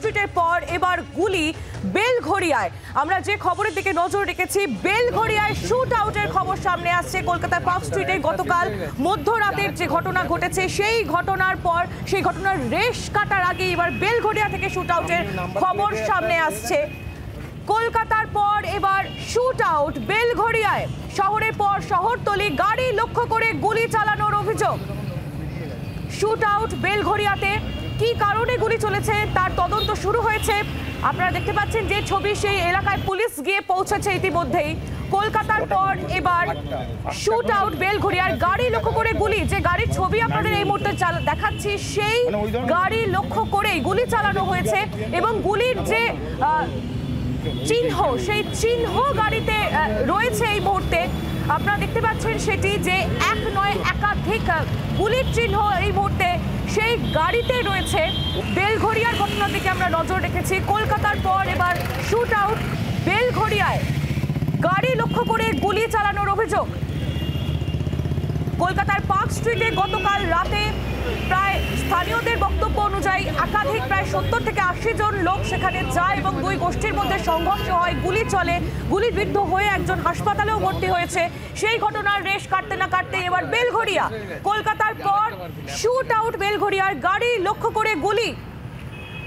স্ট্রিটের পর এবার গুলি বেলঘড়িয়ায়। আমরা যে খবরের দিকে নজর রেখেছি, বেলঘড়িয়ায় শুট আউটের খবর সামনে আসছে। কলকাতার পার্ক স্ট্রিটে গতকাল মধ্যরাতের যে ঘটনা ঘটেছে, সেই ঘটনার পর সেই ঘটনার রেশ কাটার আগে এবার বেলঘড়িয়া থেকে শুট আউটের খবর সামনে আসছে। কলকাতার পর এবার শুট আউট বেলঘড়িয়ায়। শহরের পর শহরতলি, গাড়ি লক্ষ্য করে গুলি চালানোর অভিযোগ। শুট আউট বেলঘড়িয়াতে কি কারণে গুলি চলেছে তার তদন্ত শুরু হয়েছে। আপনারা দেখতে পাচ্ছেন যে ছবি, সেই এলাকায় পুলিশ গিয়ে পৌঁছেছে ইতিমধ্যেই। কলকাতার পর এবার শুট আউট বেলঘড়িয়ার, গাড়ি লক্ষ্য করে গুলি। যে গাড়ির ছবি আপনাদের এই মুহূর্তে দেখাচ্ছি, সেই গাড়ি লক্ষ্য করেই গুলি চালানো হয়েছে এবং গুলির যে চিহ্ন, সেই চিহ্ন গাড়িতে রয়েছে এই মুহূর্তে। আপনারা দেখতে পাচ্ছেন সেটি যে এক নয় একাধিক গুলির চিহ্ন এই মুহূর্তে সেই গাড়িতে রয়েছে। বেলঘড়িয়ার ঘটনার দিকে আমরা নজর রেখেছি। কলকাতার পর এবার শুট আউট বেলঘড়িয়ায়, গাড়ি লক্ষ্য করে গুলি চালানোর অভিযোগ। কলকাতার পার্ক স্ট্রিটে গতকাল রাতে প্রায় স্থানীয়দের বক্তব্য অনুযায়ী একাধিক প্রায় 70 থেকে 80 জন লোক সেখানে যায় এবং দুই গোষ্ঠীর মধ্যে সংঘর্ষ হয়, গুলি চলে। গুলিবিদ্ধ হয়ে একজন হাসপাতালেও ভর্তি হয়েছে। সেই ঘটনার রেশ কাটতে না কাটতে এবার বেলঘড়িয়া। কলকাতার পর শুট আউট বেলঘড়িয়ার, গাড়ি লক্ষ্য করে গুলি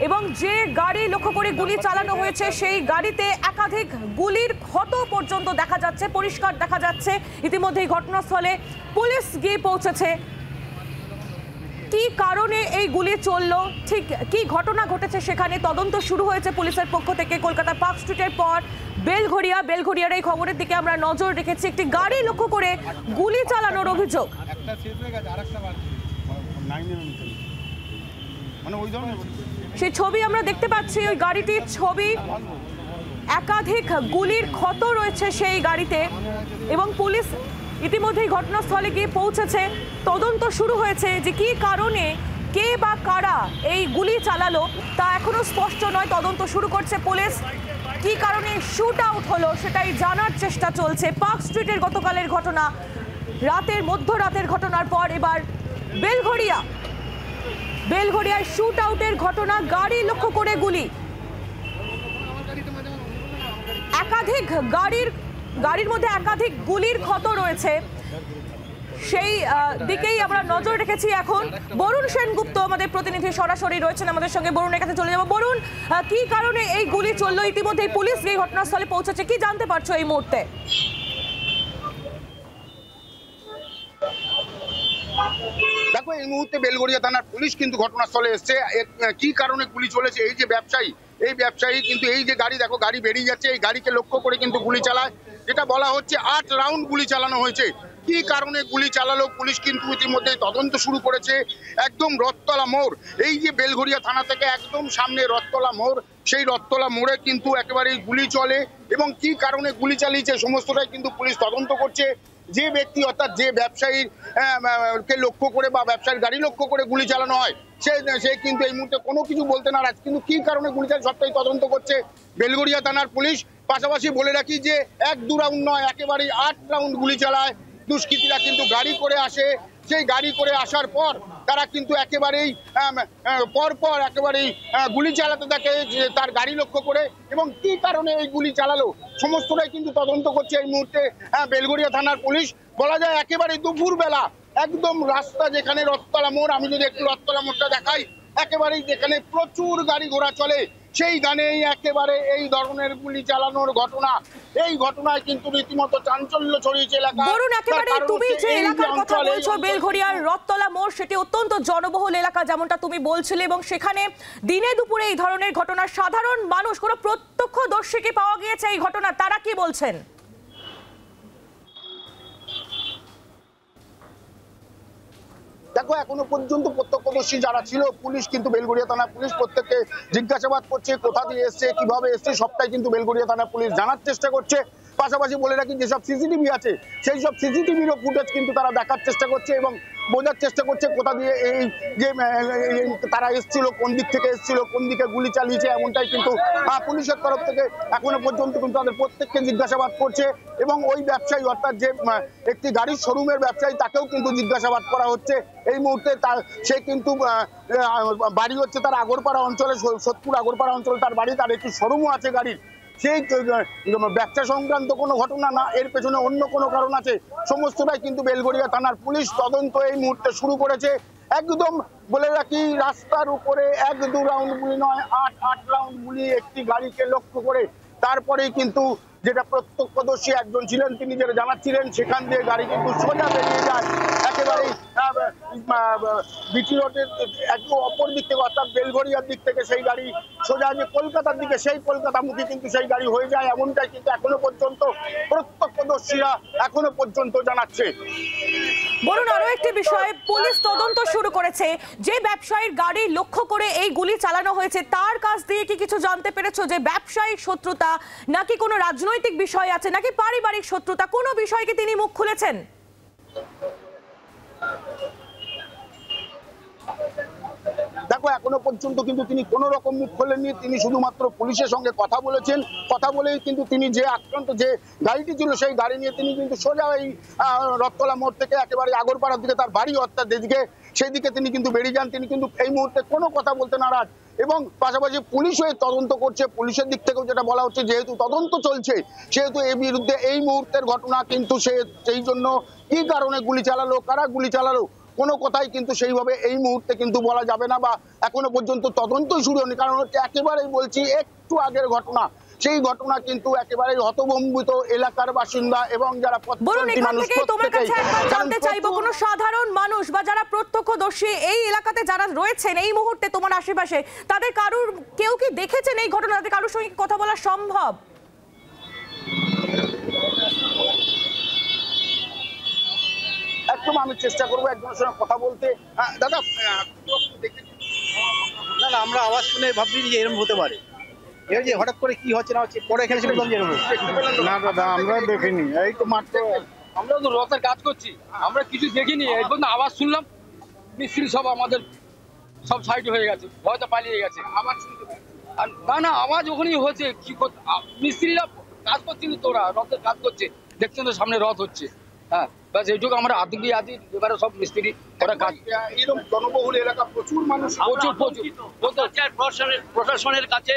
এবং যে গাড়ি লক্ষ্য করে গুলি চালানো হয়েছে সেই গাড়িতে একাধিক গুলির ক্ষত পর্যন্ত দেখা যাচ্ছে, পরিষ্কার দেখা যাচ্ছে। ইতিমধ্যেই ঘটনাস্থলে পুলিশ গিয়ে পৌঁছেছে। কি কারণে এই গুলি চললো, ঠিক কি ঘটনা ঘটেছে সেখানে তদন্ত শুরু হয়েছে পুলিশের পক্ষ থেকে। কলকাতা পার্ক স্ট্রিটের পর বেলঘড়িয়ার এই খবরের দিকে আমরা নজর রেখেছি। একটি গাড়ি লক্ষ্য করে গুলি চালানোর অভিযোগ। সেই ছবি আমরা দেখতে পাচ্ছি, ওই গাড়িটির ছবি। একাধিক গুলির ক্ষত রয়েছে সেই গাড়িতে এবং পুলিশ ইতিমধ্যেই ঘটনাস্থলে গিয়ে পৌঁছেছে। তদন্ত শুরু হয়েছে যে কি কারণে, কে বা কারা এই গুলি চালালো তা এখনো স্পষ্ট নয়। তদন্ত শুরু করছে পুলিশ। কি কারণে শুট আউট হলো সেটাই জানার চেষ্টা চলছে। পার্ক স্ট্রিটের গতকালের ঘটনা, মধ্যরাতের ঘটনার পর এবার বেলঘড়িয়ায় শুট আউটের ঘটনা, গাড়ি লক্ষ্য করে গুলি। একাধিক গাড়ির মধ্যে একাধিক গুলির ক্ষত রয়েছে, সেই দিকেই আমরা নজর রেখেছি। এখন বরুণ সেনগুপ্ত আমাদের প্রতিনিধি সরাসরি রয়েছেন আমাদের সঙ্গে। বরুণের কাছে চলে যাব। বরুণ, কি কারণে এই গুলি চললো? ইতিমধ্যেই পুলিশ এই ঘটনাস্থলে পৌঁছেছে, কি জানতে পারছো এই মুহূর্তে? দেখো, এই মুহূর্তে বেলঘড়িয়া থানার পুলিশ কিন্তু ঘটনাস্থলে এসছে। কি কারণে গুলি চলেছে, এই যে ব্যবসায়ী কিন্তু এই যে গাড়ি, দেখো গাড়ি বেরিয়ে যাচ্ছে, এই গাড়িকে লক্ষ্য করে কিন্তু গুলি চালায়। যেটা বলা হচ্ছে 8 রাউন্ড গুলি চালানো হয়েছে। কি কারণে গুলি চালালো পুলিশ কিন্তু ইতিমধ্যে তদন্ত শুরু করেছে। একদম রথতলা মোড়, এই যে বেলঘড়িয়া থানা থেকে একদম সামনে রথতলা মোড়, সেই রথতলা মোড়ে কিন্তু একেবারেই গুলি চলে এবং কি কারণে গুলি চালিয়েছে সমস্তটাই কিন্তু পুলিশ তদন্ত করছে। যে ব্যক্তি অর্থাৎ যে ব্যবসায়ীর কে লক্ষ্য করে বা ব্যবসায়ীর গাড়ি লক্ষ্য করে গুলি চালানো হয়, সে কিন্তু এই মুহূর্তে কোনো কিছু বলতে নারাজ। কিন্তু কি কারণে গুলি চালায় সবটাই তদন্ত করছে বেলঘড়িয়া থানার পুলিশ। পাশাপাশি বলে রাখি যে 1-2 রাউন্ড নয়, একেবারেই 8 রাউন্ড গুলি চালায় দুষ্কৃতীরা। কিন্তু গাড়ি করে আসে, সেই গাড়ি করে আসার পর তারা কিন্তু একেবারেই পরপর একেবারেই গুলি চালাতে থাকে তার গাড়ি লক্ষ্য করে। এবং কি কারণে এই গুলি চালালো সমস্তটাই কিন্তু তদন্ত করছে এই মুহূর্তে বেলঘড়িয়া থানার পুলিশ। বলা যায় একেবারে দুপুরবেলা, একদম রাস্তা যেখানে রথতলা মোড়, আমি যদি একটু রথতলা মোড়টা দেখাই, একেবারেই যেখানে প্রচুর গাড়ি ঘোড়া চলে, সেই গানেই একেবারে এই ধরনের গুলি চালানোর ঘটনা। এই ঘটনায় কিন্তু রীতিমতো চাঞ্চল্য ছড়িয়েছে এলাকা। বরুণ, একেবারে তুমি যে এলাকার কথা বলছো, বেলঘড়িয়ার রথতলা মোড়, সেটি অত্যন্ত জনবহুল এলাকা যেমনটা তুমি বলছিলে এবং সেখানে দিনে দুপুরে এই ধরনের ঘটনা, সাধারণ মানুষ, কোনো প্রত্যক্ষদর্শীকে পাওয়া গিয়েছে এই ঘটনা, তারা কি বলছেন? দেখো, এখনো পর্যন্ত প্রত্যক্ষদর্শী যারা ছিল পুলিশ কিন্তু বেলঘড়িয়া থানা পুলিশ প্রত্যেককে জিজ্ঞাসাবাদ করছে, কোথা দিয়ে এসছে, কিভাবে এসছে, সবটাই কিন্তু বেলঘড়িয়া থানা পুলিশ জানার চেষ্টা করছে। পাশাপাশি বলে রাখি যেসব সিসিটিভি আছে সেই সব সিসিটিভিরও ফুটেজ কিন্তু তারা দেখার চেষ্টা করছে এবং বোঝার চেষ্টা করছে কোথা দিয়ে এই যে তারা এসেছিল, কোন দিক থেকে এসেছিল, কোন দিকে গুলি চালিয়েছে, এমনটাই কিন্তু পুলিশের তরফ থেকে এখনো পর্যন্ত কিন্তু তাদের প্রত্যেককে জিজ্ঞাসাবাদ করছে। এবং ওই ব্যবসায়ী অর্থাৎ যে একটি গাড়ির শোরুমের ব্যবসায়ী তাকেও কিন্তু জিজ্ঞাসাবাদ করা হচ্ছে এই মুহূর্তে। সে কিন্তু বাড়ি হচ্ছে তার আগরপাড়া অঞ্চলে, সোদপুর আগরপাড়া অঞ্চলে তার বাড়ি, তার একটি শোরুমও আছে গাড়ির। সেই ব্যবসা সংক্রান্ত কোনো ঘটনা না, এর পেছনে অন্য কোনো কারণ আছে, সমস্তটাই কিন্তু বেলঘরিয়া থানার পুলিশ তদন্ত এই মুহূর্তে শুরু করেছে। একদম বলে রাখি, রাস্তার উপরে 1-2 রাউন্ড গুলি নয়, 8 রাউন্ড গুলি একটি গাড়িকে লক্ষ্য করে। তারপরেই কিন্তু যেটা প্রত্যক্ষদর্শী একজন ছিলেন, তিনি যেটা জানাচ্ছিলেন, সেখান দিয়ে গাড়ি কিন্তু সোজা বেরিয়ে যায় একেবারেই বিটি রোডের একদম অপর দিক থেকে, অর্থাৎ বেলঘরিয়ার দিক থেকে সেই গাড়ি সোজা যে কলকাতার দিকে, সেই কলকাতামুখী কিন্তু সেই গাড়ি হয়ে যায়, এমনটাই কিন্তু এখনো পর্যন্ত প্রত্যক্ষদর্শীরা এখনো পর্যন্ত জানাচ্ছে। বলুন, আরো একটি বিষয়, পুলিশ তদন্ত শুরু করেছে, যে ব্যবসায়ীর গাড়ি লক্ষ্য করে এই গুলি চালানো হয়েছে তার কাছ দিয়ে কি কিছু জানতে পেরেছো যে ব্যবসায়িক শত্রুতা নাকি কোনো রাজনৈতিক বিষয় আছে নাকি পারিবারিক শত্রুতা, কোনো বিষয়ে কি তিনি মুখ খুলেছেন? দেখো, এখনো পর্যন্ত কিন্তু তিনি কোনো রকম মুখ খোলেননি। তিনি শুধুমাত্র পুলিশের সঙ্গে কথা বলেছেন, কথা বলেই কিন্তু তিনি যে আক্রান্ত যে গাড়িটি ছিল সেই গাড়ি নিয়ে তিনি কিন্তু সোজা এই রথতলা মোড় থেকে একেবারে আগরপাড়ার দিকে তার বাড়ি, অর্থাৎ যেদিকে সেই দিকে তিনি কিন্তু বেরিয়ে যান। তিনি কিন্তু এই মুহূর্তে কোনো কথা বলতে নারাজ এবং পাশাপাশি পুলিশও তদন্ত করছে। পুলিশের দিক থেকেও যেটা বলা হচ্ছে, যেহেতু তদন্ত চলছে সেহেতু এর বিরুদ্ধে এই মুহূর্তের ঘটনা কিন্তু সেই জন্য কি কারণে গুলি চালালো, কারা গুলি চালালো, কোনো কথাই কিন্তু সেইভাবে এই মুহূর্তে কিন্তু বলা যাবে না, বা এখনো পর্যন্ত তদন্তই শুরু হয়নি। কারণ হচ্ছে একেবারেই বলছি একটু আগের ঘটনা, সেই ঘটনা কিন্তু একেবারে হতভম্বিত এলাকার বাসিন্দা এবং যারা জানতে চাইবো কোন সাধারণ মানুষ বা যারা প্রত্যক্ষদর্শী এই এলাকাতে যারা রয়েছেন এই মুহূর্তে তোমার আশেপাশে, তাদের কারুর কেউ কি দেখেছেন এই ঘটনা, তাদের কারোর সঙ্গে কথা বলা সম্ভব? একদম আমি চেষ্টা করবো একজনের সঙ্গে কথা বলতে। দাদা, না না, আমরা আওয়াজ শুনে ভাবছি যে এরকম হতে পারে, এর যে হঠাৎ করে কি হচ্ছে না হচ্ছে পরে এখানে শুনলাম যে এরকম। না দাদা, আমরা দেখিনি, এই তো মাত্র আমরা তো রথের কাজ করছি, আমরা কিছু দেখিনি, এই পর্যন্ত আওয়াজ শুনলাম, মিস্ত্রি সব আমাদের সব সাইড হয়ে গেছে, হয়তো পালিয়ে গেছে। আওয়াজ না না, আওয়াজ ওখানেই হয়েছে, কি মিস্ত্রিরা কাজ করছিল, তোরা রথের কাজ করছে, দেখছেন তো সামনে রথ হচ্ছে। হ্যাঁ, ব্যাস এইটুকু আমরা আদি এবারে সব মিস্ত্রি ওরা কাজ। এরকম জনবহুল এলাকা প্রচুর মানুষ, প্রশাসনের কাছে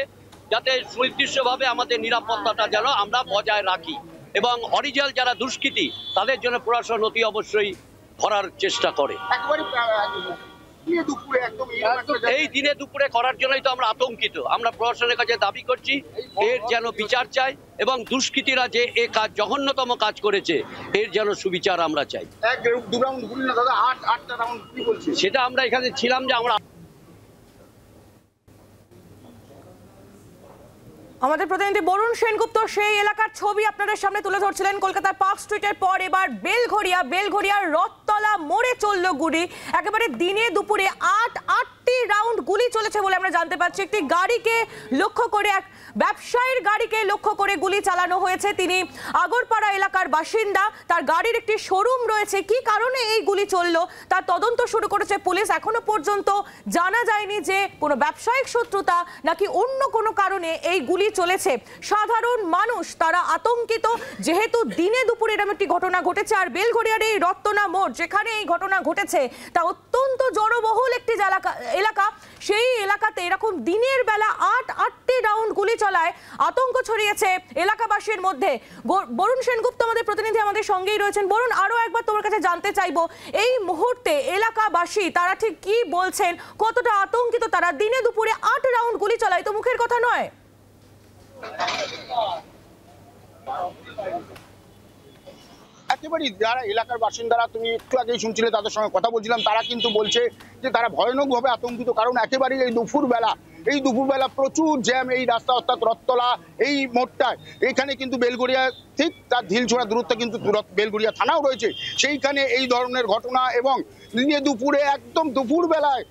যাতে সুনির্দিষ্টভাবে আমাদের নিরাপত্তাটা যেন আমরা বজায় রাখি এবং অরিজিনাল যারা দুষ্কৃতী তাদের জন্য প্রশাসন অতি অবশ্যই ধরার চেষ্টা করে। এই দিনে দুপুরে করার জন্যই তো আমরা আতঙ্কিত। আমরা প্রশাসনের কাছে দাবি করছি এর যেন বিচার চাই এবং দুষ্কৃতীরা যে এ কাজ জঘন্যতম কাজ করেছে এর যেন সুবিচার আমরা চাই। সেটা আমরা এখানে ছিলাম যে আমরা আমাদের প্রতিনিধি বরুণ সেনগুপ্ত সেই এলাকার ছবি আপনাদের সামনে তুলে ধরছিলেন। কলকাতার পার্ক স্ট্রিটের পর এবার বেলঘরিয়ার রথতলা মোড়ে চলল গুলি। একেবারে দিনে দুপুরে 8টি রাউন্ড গুলি চলেছে বলে আমরা জানতে পারছি। একটি গাড়িকে লক্ষ্য করে, এক ব্যবসায়ীর গাড়িকে লক্ষ্য করে গুলি চালানো হয়েছে। তিনি আগরপাড়া এলাকার বাসিন্দা, তার গাড়ির একটি শোরুম রয়েছে। কি কারণে এই গুলি চললো তার তদন্ত শুরু করেছে পুলিশ। এখনো পর্যন্ত জানা যায়নি যে কোনো ব্যবসায়িক শত্রুতা নাকি অন্য কোনো কারণে এই গুলি চলেছে। সাধারণ মানুষ তারা আতঙ্কিত, যেহেতু দিনে দুপুরে এরকম একটি ঘটনা ঘটেছে। আর বেলঘরিয়ার এই রত্তনা মোড় যেখানে এই ঘটনা ঘটেছে তা অত্যন্ত জনবহুল একটি এলাকা। সেই এলাকাতে এরকম দিনের বেলা 8টি রাউন্ড গুলি চলায় আতঙ্ক ছড়িয়েছে এলাকাবাসীর মধ্যে। বরুণ সেনগুপ্ত আমাদের প্রতিনিধি আমাদের সঙ্গেই রয়েছেন। বরুণ, আরো একবার তোমার কাছে জানতে চাইবো এই মুহূর্তে এলাকাবাসী তারা ঠিক কি বলছেন, কতটা আতঙ্কিত তারা? দিনে দুপুরে 8 রাউন্ড গুলি চলায় তো মুখের কথা নয়। একেবারেই যারা এলাকার বাসিন্দারা, তুমি একটু আগেই শুনছিলে তাদের সঙ্গে কথা বলছিলাম, তারা কিন্তু বলছে যে তারা ভয়ানকভাবে আতঙ্কিত। কারণ একেবারেই এই দুপুরবেলা প্রচুর জ্যাম এই রাস্তা, অর্থাৎ রথতলা এই মোড়টায়। এখানে কিন্তু বেলঘরিয়া ঠিক তার ঢিলছোড়া দূরত্বে কিন্তু বেলঘরিয়া থানাও রয়েছে, সেইখানে এই ধরনের ঘটনা। এবং দিনে দুপুরে একদম দুপুরবেলায়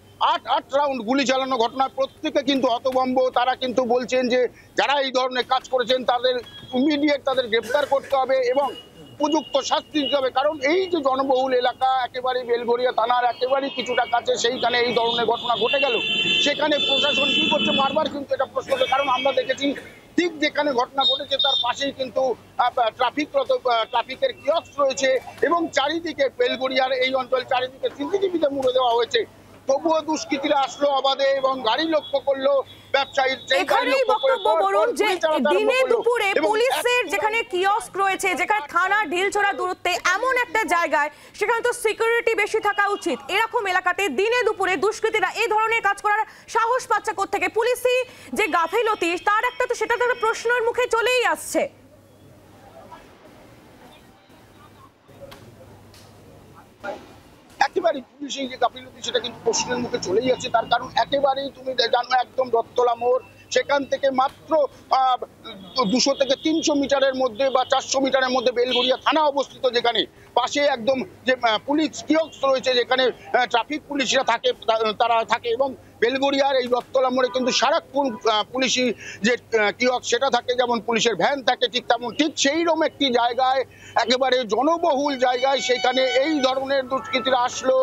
8 রাউন্ড গুলি চালানো ঘটনা, প্রত্যেকে কিন্তু হতভম্ব। তারা কিন্তু বলছেন যে যারা এই ধরনের কাজ করেছেন তাদের ইমিডিয়েট তাদের গ্রেফতার করতে হবে এবং উপযুক্ত শাস্তি দিতে হবে। কারণ এই যে জনবহুল এলাকা একেবারে বেলঘরিয়া থানার একেবারে কিছুটা কাছে, সেইখানে এই ধরনের ঘটনা ঘটে গেল, সেখানে প্রশাসন কি করছে বারবার কিন্তু এটা প্রশ্ন করে। কারণ আমরা দেখেছি ঠিক যেখানে ঘটনা ঘটেছে তার পাশেই কিন্তু ট্রাফিকের কিয়স্ক রয়েছে এবং চারিদিকে বেলঘরিয়ার এই অঞ্চল চারিদিকে সিসিটিভিতে মুড়ে দেওয়া হয়েছে। তবুও দুষ্কৃতীরা আসলো অবাধে এবং গাড়ি লক্ষ্য করলো ব্যবসায়ীর। এখানেই বক্তব্য বলুন যে দিনে দুপুরে পুলিশের যেখানে কিয়স্ক রয়েছে, যেখানে থানা ঢিলছোড়া দূরত্বে এমন একটা জায়গায়, সেখানে তো সিকিউরিটি বেশি থাকা উচিত। এরকম এলাকাতে দিনে দুপুরে দুষ্কৃতীরা এই ধরনের কাজ করার সাহস পাচ্ছে কোত্থেকে? পুলিশই যে গাফিলতি তার একটা তো সেটা তো প্রশ্নের মুখে চলেই আসছে। একেবারে পুলিশের যে গাফিলতি সেটা কিন্তু প্রশ্নের মুখে চলেই যাচ্ছে। তার কারণ একেবারেই তুমি জানো একদম রথতলা মোড়, সেখান থেকে মাত্র 200 থেকে 300 মিটারের মধ্যে বা 400 মিটারের মধ্যে বেলঘরিয়া থানা অবস্থিত, যেখানে পাশে একদম যে পুলিশ কিয়স্ক রয়েছে, যেখানে ট্রাফিক পুলিশরা থাকে, তারা থাকে। এবং বেলঘরিয়ার এই রথতলা মোড়ে কিন্তু সারাক্ষণ পুলিশি যে কিয়স্ক সেটা থাকে, যেমন পুলিশের ভ্যান থাকে ঠিক তেমন, ঠিক সেইরকম একটি জায়গায় একেবারে জনবহুল জায়গায় সেখানে এই ধরনের দুষ্কৃতীরা আসলো,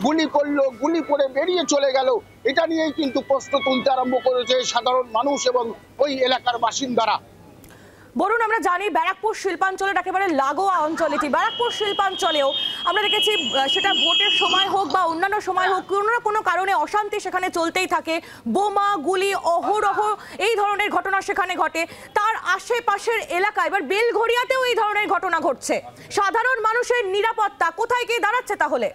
গুলি করলো, গুলি করে বেরিয়ে চলে গেল। এটা নিয়েই কিন্তু প্রশ্ন তুলতে আরম্ভ করেছে সাধারণ মানুষ এবং ওই এলাকার বাসিন্দারা। বলুন, আমরা জানি ব্যারাকপুর শিল্পাঞ্চলের একেবারে লাগোয়া অঞ্চল এটি। ব্যারাকপুর শিল্পাঞ্চলেও আমরা দেখেছি সেটা ভোটের সময় হোক বা অন্যান্য সময় হোক, কোনো না কোনো কারণে অশান্তি সেখানে চলতেই থাকে। বোমা গুলি অহরহ এই ধরনের ঘটনা সেখানে ঘটে। তার আশেপাশের এলাকা এবার বেলঘরিয়াতেও এই ধরনের ঘটনা ঘটছে। সাধারণ মানুষের নিরাপত্তা কোথায় গিয়ে দাঁড়াচ্ছে তাহলে?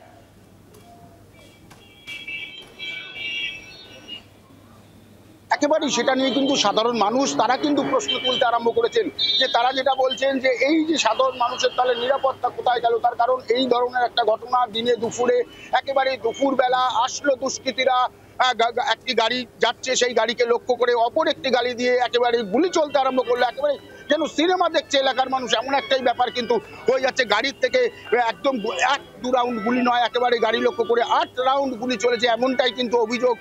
একেবারেই সেটা নিয়ে কিন্তু সাধারণ মানুষ তারা কিন্তু প্রশ্ন তুলতে আরম্ভ করেছেন, যে তারা যেটা বলছেন যে এই যে সাধারণ মানুষের তাহলে নিরাপত্তা কোথায় গেল। তার কারণ এই ধরনের একটা ঘটনা দিনে দুপুরে একেবারে দুপুরবেলা আসলো দুষ্কৃতীরা, একটি গাড়ি যাচ্ছে সেই গাড়িকে লক্ষ্য করে অপর একটি গাড়ি দিয়ে একেবারে গুলি চলতে আরম্ভ করলো। একেবারে যেন সিনেমা দেখছে এলাকার মানুষ, এমন একটাই ব্যাপার কিন্তু হয়ে যাচ্ছে। গাড়ির থেকে একদম 1-2 রাউন্ড গুলি নয়, একেবারে গাড়ি লক্ষ্য করে 8 রাউন্ড গুলি চলেছে, এমনটাই কিন্তু অভিযোগ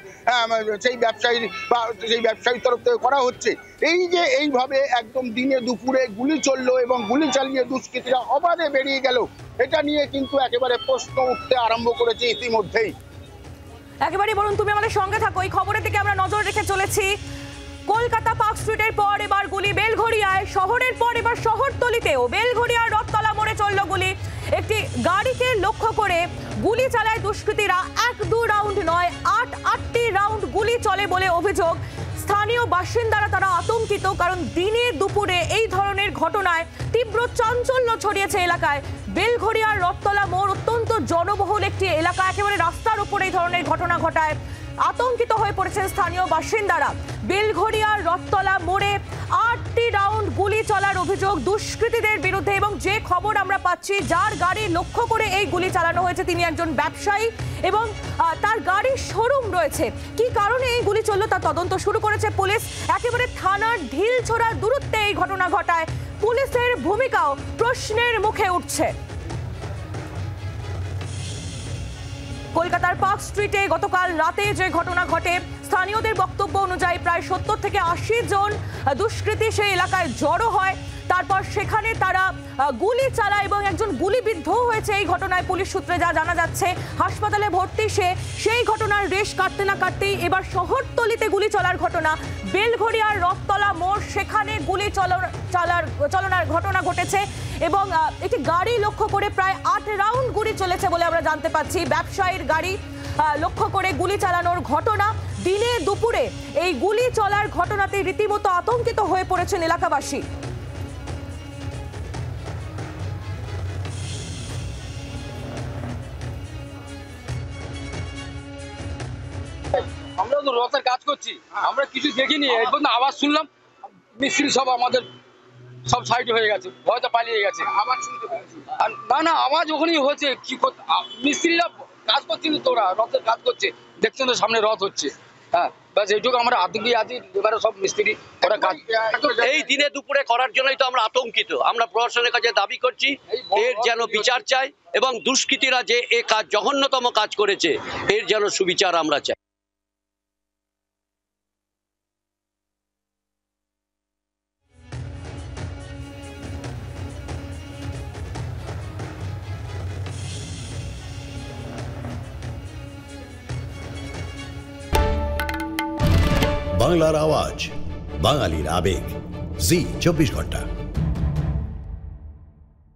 সেই ব্যবসায়ীর তরফ থেকে করা হচ্ছে। এই যে এইভাবে একদম দিনে দুপুরে গুলি চললো এবং গুলি চালিয়ে দুষ্কৃতীরা অবাধে বেরিয়ে গেল, এটা নিয়ে কিন্তু একেবারে প্রশ্ন উঠতে আরম্ভ করেছে ইতিমধ্যেই। একেবারে বলুন, তুমি আমাদের সঙ্গে থাকো, এই খবরের দিকে আমরা নজর রেখে চলেছি। কলকাতা পার্ক স্ট্রিটের পর এবার গুলি বেলঘরিয়ায়, শহরের পর এবার শহরতলিতেও বেলঘরিয়ার রথতলা মোড়ে চলল গুলি। একটি গাড়িকে লক্ষ্য করে গুলি চালায় দুষ্কৃতীরা। 1-2 রাউন্ড নয়, 8-8টি রাউন্ড গুলি চলে বলে অভিযোগ। স্থানীয় বাসিন্দারা তারা আতঙ্কিত, কারণ দিনে দুপুরে এই ধরনের ঘটনায় তীব্র চাঞ্চল্য ছড়িয়েছে এলাকায়। বেলঘরিয়ার রথতলা মোড় অত্যন্ত জনবহুল একটি এলাকা, একেবারে রাস্তার উপরে এই ধরনের ঘটনা ঘটায় আতঙ্কিত হয়ে পড়েছেন স্থানীয় বাসিন্দারা। বেলঘরিয়ার রথতলা মোড়ে 8টি রাউন্ড গুলি চলার অভিযোগ দুষ্কৃতীদের বিরুদ্ধে। এবং যে খবর আমরা পাচ্ছি, যার গাড়ি লক্ষ্য করে এই গুলি চালানো হয়েছে তিনি একজন ব্যবসায়ী এবং তার গাড়ির শোরুম রয়েছে। কি কারণে এই গুলি চললো তা তদন্ত শুরু করেছে পুলিশ। একেবারে থানার ঢিলছোড়া দূরত্বে এই ঘটনা ঘটায়। পুলিশের ভূমিকাও প্রশ্নের মুখে উঠছে। কলকাতার পার্ক স্ট্রিটে গতকাল রাতে যে ঘটনা ঘটে, স্থানীয়দের বক্তব্য অনুযায়ী প্রায় 70 থেকে 80 জন দুষ্কৃতী সেই এলাকায় জড়ো হয়। তারপর সেখানে তারা গুলি চালায় এবং একজন গুলিবিদ্ধ হয়েছে। এই ঘটনায় পুলিশ সূত্রে যা জানা যাচ্ছে, হাসপাতালে ভর্তি সেই ঘটনার রেশ কাটতে না কাটতেই এবার শহরতলিতে গুলি চলার ঘটনা। বেলঘরিয়ার রথতলা মোড়, সেখানে গুলি চলার ঘটনা ঘটেছে এবং একটি গাড়ি লক্ষ্য করে প্রায় 8 রাউন্ড গুলি চলেছে বলে আমরা জানতে পাচ্ছি। ব্যবসায়ীর গাড়ি লক্ষ্য করে গুলি চালানোর ঘটনা। দিনে দুপুরে এই গুলি চলার ঘটনাতে রীতিমতো আতঙ্কিত হয়ে পড়েছেন এলাকাবাসী। আমরা তো রথের কাজ করছি, আমরা কিছু দেখিনি, এই পর্যন্ত আওয়াজ শুনলাম, মিস্ত্রি সব আমাদের সব সাইড হয়ে গেছে, হয়তো পালিয়ে গেছে। আবার শুনতে পাচ্ছি না আওয়াজ ওখানেই হয়েছে। কি মিস্ত্রিরা কাজ করছিল, তোরা রথের কাজ করছে, দেখছেন তো সামনে রথ হচ্ছে। হ্যাঁ, ব্যাস এইটুকু আমরা আতঙ্কি আছি। এবারে সব মিস্ত্রি ওরা কাজ এই দিনে দুপুরে করার জন্যই তো আমরা আতঙ্কিত। আমরা প্রশাসনের কাছে দাবি করছি এর যেন বিচার চাই এবং দুষ্কৃতীরা যে এ কাজ জঘন্যতম কাজ করেছে এর যেন সুবিচার আমরা চাই। বাংলার আওয়াজ, বাঙালির আবেগ, জি 24 ঘন্টা।